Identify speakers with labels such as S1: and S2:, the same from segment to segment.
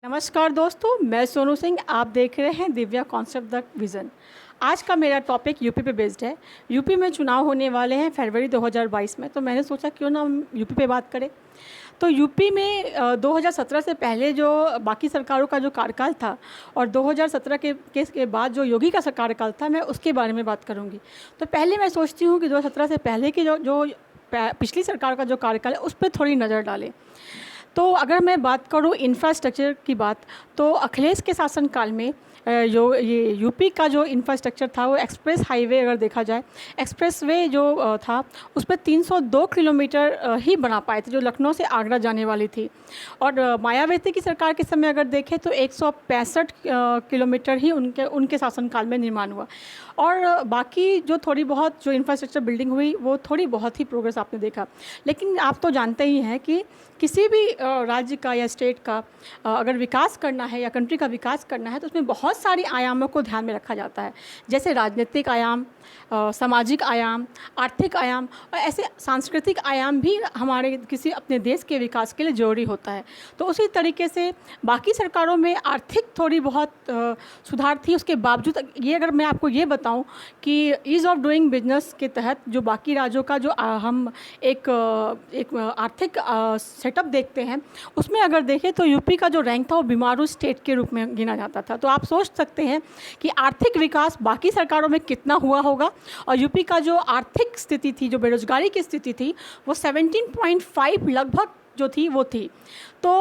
S1: नमस्कार दोस्तों, मैं सोनू सिंह। आप देख रहे हैं दिव्या कॉन्सेप्ट द विज़न। आज का मेरा टॉपिक यूपी पे बेस्ड है। यूपी में चुनाव होने वाले हैं फरवरी 2022 में, तो मैंने सोचा क्यों ना हम यूपी पे बात करें। तो यूपी में 2017 से पहले जो बाकी सरकारों का जो कार्यकाल था और 2017 के बाद जो योगी का कार्यकाल था, मैं उसके बारे में बात करूँगी। तो पहले मैं सोचती हूँ कि 2017 से पहले की जो पिछली सरकार का जो कार्यकाल है उस पर थोड़ी नज़र डालें। तो अगर मैं बात करूँ इंफ्रास्ट्रक्चर की बात, तो अखिलेश के शासनकाल में ये यूपी का जो इंफ्रास्ट्रक्चर था वो एक्सप्रेस हाईवे, अगर देखा जाए एक्सप्रेसवे जो था उस पर 302 किलोमीटर ही बना पाए थे, जो लखनऊ से आगरा जाने वाली थी। और मायावती की सरकार के समय अगर देखें तो 165 किलोमीटर ही उनके शासनकाल में निर्माण हुआ। और बाकी जो थोड़ी बहुत जो इंफ्रास्ट्रक्चर बिल्डिंग हुई वो थोड़ी बहुत ही प्रोग्रेस आपने देखा। लेकिन आप तो जानते ही हैं कि किसी भी राज्य का या स्टेट का अगर विकास करना है या कंट्री का विकास करना है तो उसमें बहुत सारी आयामों को ध्यान में रखा जाता है, जैसे राजनीतिक आयाम, सामाजिक आयाम, आर्थिक आयाम और ऐसे सांस्कृतिक आयाम भी हमारे किसी अपने देश के विकास के लिए ज़रूरी होता है। तो उसी तरीके से बाकी सरकारों में आर्थिक थोड़ी बहुत सुधार थी। उसके बावजूद ये अगर मैं आपको ये बताऊं कि ईज़ ऑफ डूइंग बिजनेस के तहत जो बाकी राज्यों का जो हम एक आर्थिक सेटअप देखते हैं, उसमें अगर देखें तो यूपी का जो रैंक था वो बीमारू स्टेट के रूप में गिना जाता था। तो आप सोच सकते हैं कि आर्थिक विकास बाकी सरकारों में कितना हुआ होगा। और यूपी का जो आर्थिक स्थिति थी, जो बेरोजगारी की स्थिति थी, वो 17.5 लगभग जो थी वो थी। तो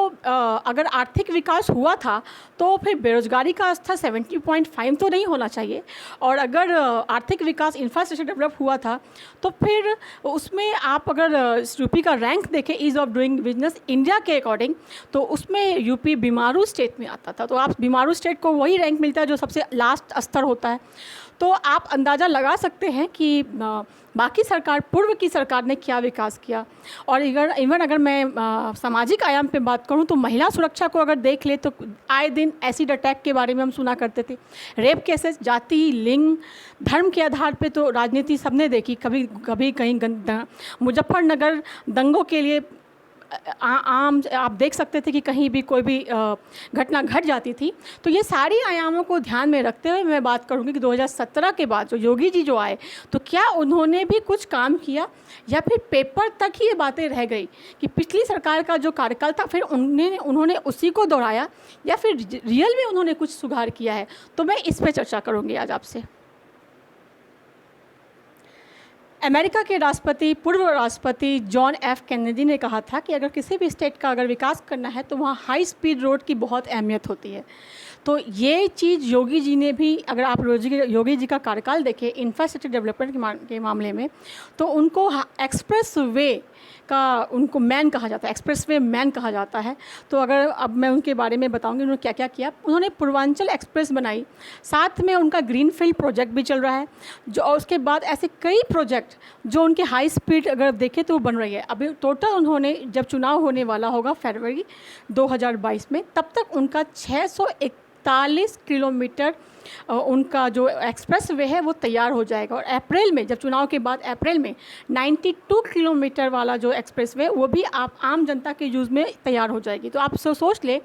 S1: अगर आर्थिक विकास हुआ था तो फिर बेरोजगारी का स्तर 70.5 तो नहीं होना चाहिए। और अगर आर्थिक विकास, इंफ्रास्ट्रक्चर डेवलप हुआ था तो फिर उसमें आप अगर यूपी का रैंक देखें ease of doing business India के अकॉर्डिंग, तो उसमें यूपी बीमारू स्टेट में आता था। तो आप बीमारू स्टेट को वही रैंक मिलता है जो सबसे लास्ट स्तर होता है। तो आप अंदाज़ा लगा सकते हैं कि बाकी सरकार, पूर्व की सरकार ने क्या विकास किया। और अगर मैं सामाजिक आयाम पे बात करूं तो महिला सुरक्षा को अगर देख ले तो आए दिन एसिड अटैक के बारे में हम सुना करते थे, रेप केसेस, जाति, लिंग, धर्म के आधार पे तो राजनीति सबने देखी। कभी कभी कहीं मुजफ्फरनगर दंगों के लिए आम आप देख सकते थे कि कहीं भी कोई भी घटना घट जाती थी। तो ये सारी आयामों को ध्यान में रखते हुए मैं बात करूँगी कि 2017 के बाद जो योगी जी जो आए तो क्या उन्होंने भी कुछ काम किया या फिर पेपर तक ही ये बातें रह गई कि पिछली सरकार का जो कार्यकाल था फिर उन्होंने उसी को दोहराया या फिर रियल में उन्होंने कुछ सुधार किया है। तो मैं इस पर चर्चा करूँगी आज आपसे। अमेरिका के राष्ट्रपति, पूर्व राष्ट्रपति जॉन एफ कैनेडी ने कहा था कि अगर किसी भी स्टेट का अगर विकास करना है तो वहाँ हाई स्पीड रोड की बहुत अहमियत होती है। तो ये चीज़ योगी जी ने भी, अगर आप योगी जी का कार्यकाल देखें इंफ्रास्ट्रक्चर डेवलपमेंट के मामले में, तो उनको एक्सप्रेस वे का उनको मैन कहा जाता है, एक्सप्रेस वे मैन कहा जाता है। तो अगर अब मैं उनके बारे में बताऊंगी उन्होंने क्या क्या किया। उन्होंने पूर्वांचल एक्सप्रेस बनाई, साथ में उनका ग्रीनफील्ड प्रोजेक्ट भी चल रहा है जो, और उसके बाद ऐसे कई प्रोजेक्ट जो उनके हाई स्पीड अगर देखें तो वो बन रही है। अभी टोटल उन्होंने, जब चुनाव होने वाला होगा फरवरी 2022 में, तब तक उनका 641 किलोमीटर उनका जो एक्सप्रेस वे है वो तैयार हो जाएगा। और अप्रैल में, जब चुनाव के बाद अप्रैल में 92 किलोमीटर वाला जो एक्सप्रेस वे वो भी आप आम जनता के यूज़ में तैयार हो जाएगी। तो आप सोच ले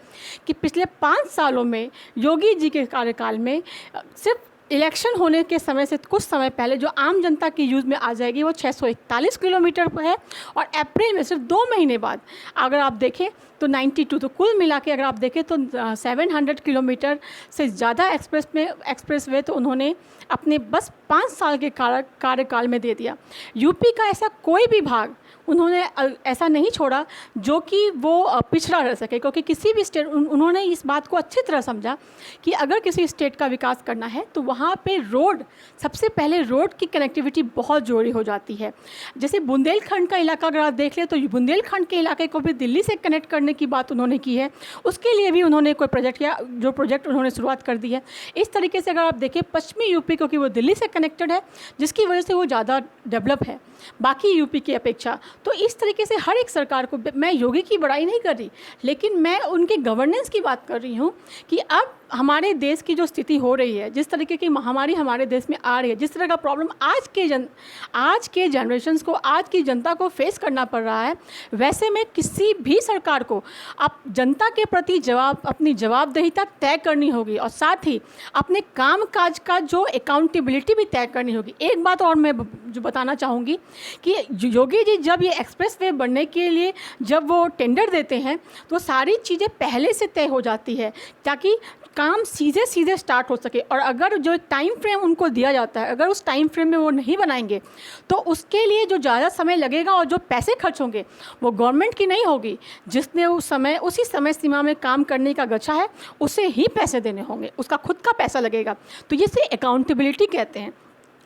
S1: कि पिछले 5 सालों में योगी जी के कार्यकाल में सिर्फ इलेक्शन होने के समय से कुछ समय पहले जो आम जनता की यूज़ में आ जाएगी वो 641 किलोमीटर पर है। और अप्रैल में सिर्फ 2 महीने बाद अगर आप देखें तो 92, तो कुल मिला के अगर आप देखें तो 700 किलोमीटर से ज़्यादा एक्सप्रेस वे तो उन्होंने अपने बस 5 साल के कार्यकाल में दे दिया। यूपी का ऐसा कोई भी भाग उन्होंने ऐसा नहीं छोड़ा जो कि वो पिछड़ा रह सके, क्योंकि किसी भी स्टेट, उन्होंने इस बात को अच्छी तरह समझा कि अगर किसी स्टेट का विकास करना है तो वहाँ पे रोड, सबसे पहले रोड की कनेक्टिविटी बहुत ज़रूरी हो जाती है। जैसे बुंदेलखंड का इलाका अगर आप देख लें तो बुंदेलखंड के इलाके को भी दिल्ली से कनेक्ट करने की बात उन्होंने की है, उसके लिए भी उन्होंने कोई प्रोजेक्ट या जो प्रोजेक्ट उन्होंने शुरुआत कर दी है। इस तरीके से अगर आप देखें पश्चिमी यूपी, क्योंकि वो दिल्ली से कनेक्टेड है जिसकी वजह से वो ज़्यादा डेवलप है बाकी यूपी की अपेक्षा। तो इस तरीके से हर एक सरकार को, मैं योगी की बड़ाई नहीं कर रही लेकिन मैं उनके गवर्नेंस की बात कर रही हूँ कि अब हमारे देश की जो स्थिति हो रही है, जिस तरीके की महामारी हमारे देश में आ रही है, जिस तरह का प्रॉब्लम आज के जनरेशन्स को, आज की जनता को फेस करना पड़ रहा है, वैसे में किसी भी सरकार को आपको आप जनता के प्रति अपनी जवाबदेहिता तय करनी होगी और साथ ही अपने काम काज का जो अकाउंटेबिलिटी भी तय करनी होगी। एक बात और मैं जो बताना चाहूँगी कि योगी जी जब ये एक्सप्रेस वे बनने के लिए जब वो टेंडर देते हैं तो सारी चीज़ें पहले से तय हो जाती है ताकि काम सीधे सीधे स्टार्ट हो सके। और अगर जो एक टाइम फ्रेम उनको दिया जाता है, अगर उस टाइम फ्रेम में वो नहीं बनाएंगे तो उसके लिए जो ज़्यादा समय लगेगा और जो पैसे खर्च होंगे वो गवर्नमेंट की नहीं होगी, जिसने उसी समय सीमा में काम करने का गच्छा है उसे ही पैसे देने होंगे, उसका खुद का पैसा लगेगा। तो इसे अकाउंटेबिलिटी कहते हैं।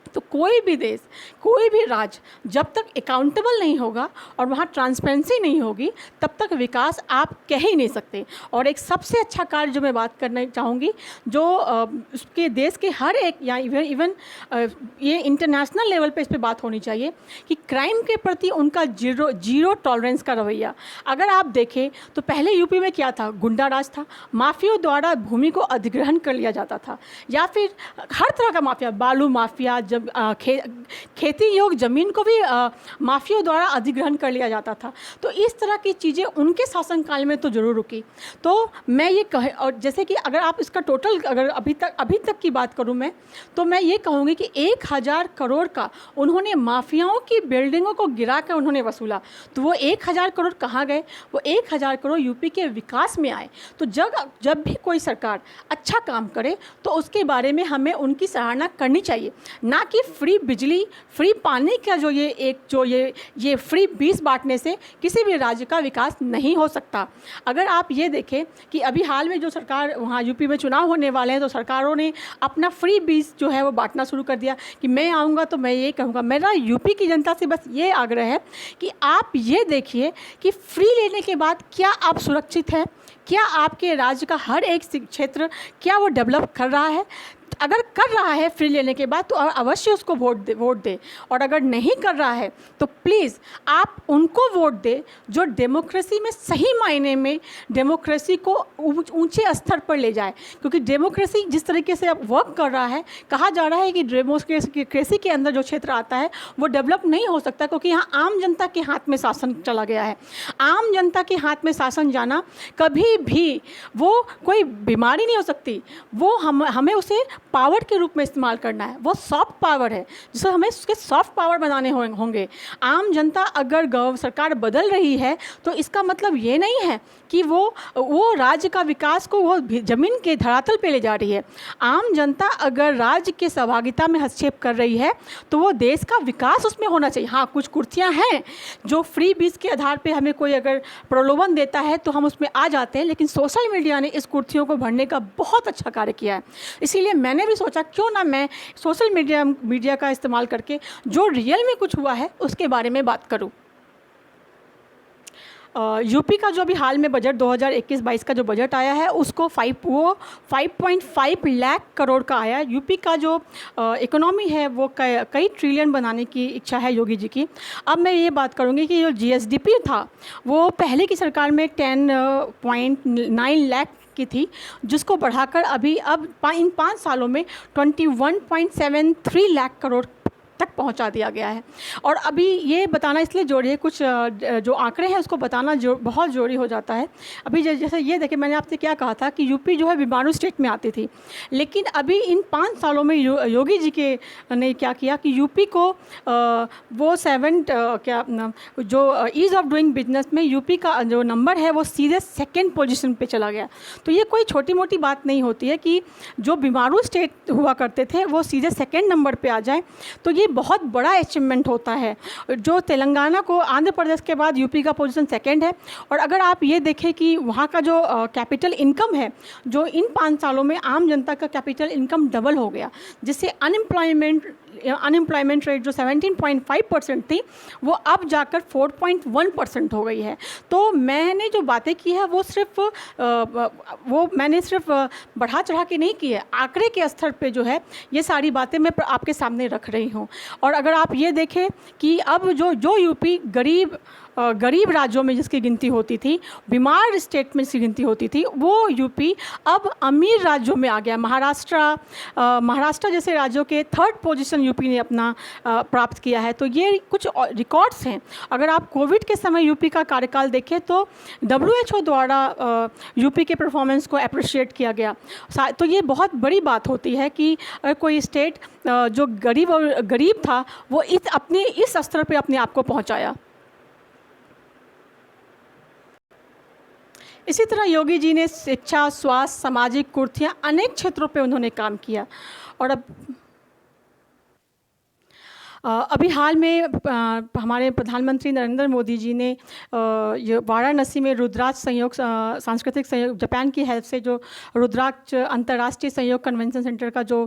S1: तो कोई भी देश, कोई भी राज्य जब तक अकाउंटेबल नहीं होगा और वहाँ ट्रांसपेरेंसी नहीं होगी तब तक विकास आप कह ही नहीं सकते। और एक सबसे अच्छा कार्य जो मैं बात करना चाहूँगी, जो उसके देश के हर एक या इवन ये इंटरनेशनल लेवल पे इस पर बात होनी चाहिए कि क्राइम के प्रति उनका जीरो टॉलरेंस का रवैया। अगर आप देखें तो पहले यूपी में क्या था, गुंडा राज था, माफियाओं द्वारा भूमि को अधिग्रहण कर लिया जाता था, या फिर हर तरह का माफिया, बालू माफिया, जब खेती योग्य ज़मीन को भी माफियाओं द्वारा अधिग्रहण कर लिया जाता था। तो इस तरह की चीज़ें उनके शासनकाल में तो ज़रूर रुकी। तो मैं ये और जैसे कि अगर आप इसका टोटल अगर अभी तक की बात करूं मैं, तो मैं ये कहूँगी कि 1000 करोड़ का उन्होंने माफियाओं की बिल्डिंगों को गिरा कर उन्होंने वसूला। तो वो 1000 करोड़ कहाँ गए? वो 1000 करोड़ यूपी के विकास में आए। तो जब भी कोई सरकार अच्छा काम करे तो उसके बारे में हमें उनकी सराहना करनी चाहिए, ना कि फ्री बिजली, फ्री पानी का ये फ्री बीज बांटने से किसी भी राज्य का विकास नहीं हो सकता। अगर आप ये देखें कि अभी हाल में जो सरकार वहाँ यूपी में चुनाव होने वाले हैं तो सरकारों ने अपना फ्री बीज जो है वो बांटना शुरू कर दिया कि मैं आऊँगा तो मैं ये कहूँगा। मेरा यूपी की जनता से बस ये आग्रह है कि आप ये देखिए कि फ्री लेने के बाद क्या आप सुरक्षित हैं, क्या आपके राज्य का हर एक क्षेत्र क्या वो डेवलप कर रहा है। अगर कर रहा है फ्री लेने के बाद तो अवश्य उसको वोट दे, और अगर नहीं कर रहा है तो प्लीज़ आप उनको वोट दे जो डेमोक्रेसी में सही मायने में डेमोक्रेसी को ऊंचे स्तर पर ले जाए। क्योंकि डेमोक्रेसी जिस तरीके से अब वर्क कर रहा है, कहा जा रहा है कि डेमोक्रेसी के अंदर जो क्षेत्र आता है वो डेवलप नहीं हो सकता, क्योंकि यहाँ आम जनता के हाथ में शासन चला गया है। आम जनता के हाथ में शासन जाना कभी भी वो कोई बीमारी नहीं हो सकती, वो हमें उसे पावर के रूप में इस्तेमाल करना है। वो सॉफ्ट पावर है जिसे हमें उसके सॉफ्ट पावर बनाने होंगे। आम जनता अगर सरकार बदल रही है तो इसका मतलब ये नहीं है कि वो राज्य का विकास को वो ज़मीन के धरातल पे ले जा रही है। आम जनता अगर राज्य के सहभागिता में हस्तक्षेप कर रही है तो वो देश का विकास उसमें होना चाहिए। हाँ, कुछ कुर्सियाँ हैं जो फ्री बीज के आधार पे हमें कोई अगर प्रलोभन देता है तो हम उसमें आ जाते हैं, लेकिन सोशल मीडिया ने इस कुर्सियों को भरने का बहुत अच्छा कार्य किया है। इसीलिए मैंने भी सोचा क्यों ना मैं सोशल मीडिया का इस्तेमाल करके जो रियल में कुछ हुआ है उसके बारे में बात करूं। यूपी का जो अभी हाल में बजट 2021-22 का जो बजट आया है उसको 5.5 लाख करोड़ का आया। यूपी का जो इकोनॉमी है वो कई ट्रिलियन बनाने की इच्छा है योगी जी की। अब मैं ये बात करूँगी कि जो जीएसडीपी था वो पहले की सरकार में 10.9 लाख की थी, जिसको बढ़ाकर अब इन 5 सालों में 21.73 लाख करोड़ तक पहुंचा दिया गया है। और अभी ये बताना इसलिए जरूरी है, कुछ जो आंकड़े हैं उसको बताना बहुत ज़रूरी हो जाता है। अभी जैसे ये देखिए, मैंने आपसे क्या कहा था कि यूपी जो है बीमारू स्टेट में आती थी, लेकिन अभी इन 5 सालों में योगी जी के ने क्या किया कि यूपी को वो जो ईज़ ऑफ डूइंग बिजनेस में यूपी का जो नंबर है वो सीधे 2nd पोजीशन पे चला गया। तो ये कोई छोटी मोटी बात नहीं होती है कि जो बीमारू स्टेट हुआ करते थे वो सीधे 2nd नंबर पे आ जाए। तो ये बहुत बड़ा अचीवमेंट होता है। जो तेलंगाना को, आंध्र प्रदेश के बाद यूपी का पोजीशन 2nd है। और अगर आप ये देखें कि वहाँ का जो कैपिटल इनकम है, जो इन 5 सालों में आम जनता का कैपिटल इनकम डबल हो गया, जिससे अनएम्प्लॉयमेंट रेट जो 17.5% थी वो अब जाकर 4.1% हो गई है। तो मैंने जो बातें की है वो मैंने सिर्फ बढ़ा चढ़ा के नहीं की है, आंकड़े के स्तर पे जो है ये सारी बातें मैं आपके सामने रख रही हूँ। और अगर आप ये देखें कि अब जो यूपी गरीब गरीब राज्यों में जिसकी गिनती होती थी, बीमार स्टेट में जिसकी गिनती होती थी, वो यूपी अब अमीर राज्यों में आ गया। महाराष्ट्र जैसे राज्यों के 3rd पोजीशन यूपी ने अपना प्राप्त किया है। तो ये कुछ रिकॉर्ड्स हैं। अगर आप कोविड के समय यूपी का कार्यकाल देखें तो WHO द्वारा यूपी के परफॉर्मेंस को अप्रिशिएट किया गया। तो ये बहुत बड़ी बात होती है कि अगर कोई स्टेट जो गरीब था वो इस स्तर पे अपने आप को पहुंचाया। इसी तरह योगी जी ने शिक्षा, स्वास्थ्य, सामाजिक कुर्तियाँ अनेक क्षेत्रों पे उन्होंने काम किया। और अभी हाल में हमारे प्रधानमंत्री नरेंद्र मोदी जी ने ये वाराणसी में रुद्राक्ष संयोग सांस्कृतिक सहयोग जापान की हेल्प से जो रुद्राक्ष अंतर्राष्ट्रीय सहयोग कन्वेंशन सेंटर का जो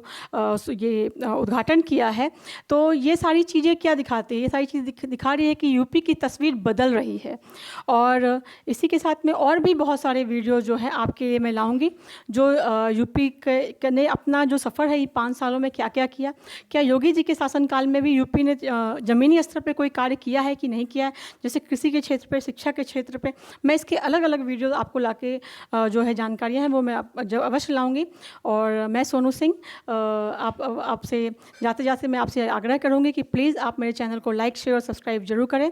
S1: ये उद्घाटन किया है। तो ये सारी चीज़ें क्या दिखाती है? ये सारी चीज़ दिखा रही है कि यूपी की तस्वीर बदल रही है। और इसी के साथ में और भी बहुत सारे वीडियो जो हैं आपके लिए मैं लाऊंगी, जो यूपी ने अपना जो सफ़र है 5 सालों में क्या क्या किया, क्या योगी जी के शासनकाल में भी यूपी ने ज़मीनी स्तर पे कोई कार्य किया है कि नहीं किया है, जैसे कृषि के क्षेत्र पे, शिक्षा के क्षेत्र पे। मैं इसके अलग अलग वीडियो आपको लाके जो है जानकारियाँ हैं वो मैं अवश्य लाऊंगी। और मैं सोनू सिंह आपसे जाते जाते मैं आपसे आग्रह करूंगी कि प्लीज़ आप मेरे चैनल को लाइक, शेयर और सब्सक्राइब जरूर करें,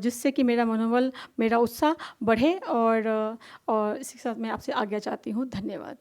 S1: जिससे कि मेरा मनोबल, मेरा उत्साह बढ़े। और इसी के साथ मैं आपसे आज्ञा चाहती हूँ। धन्यवाद।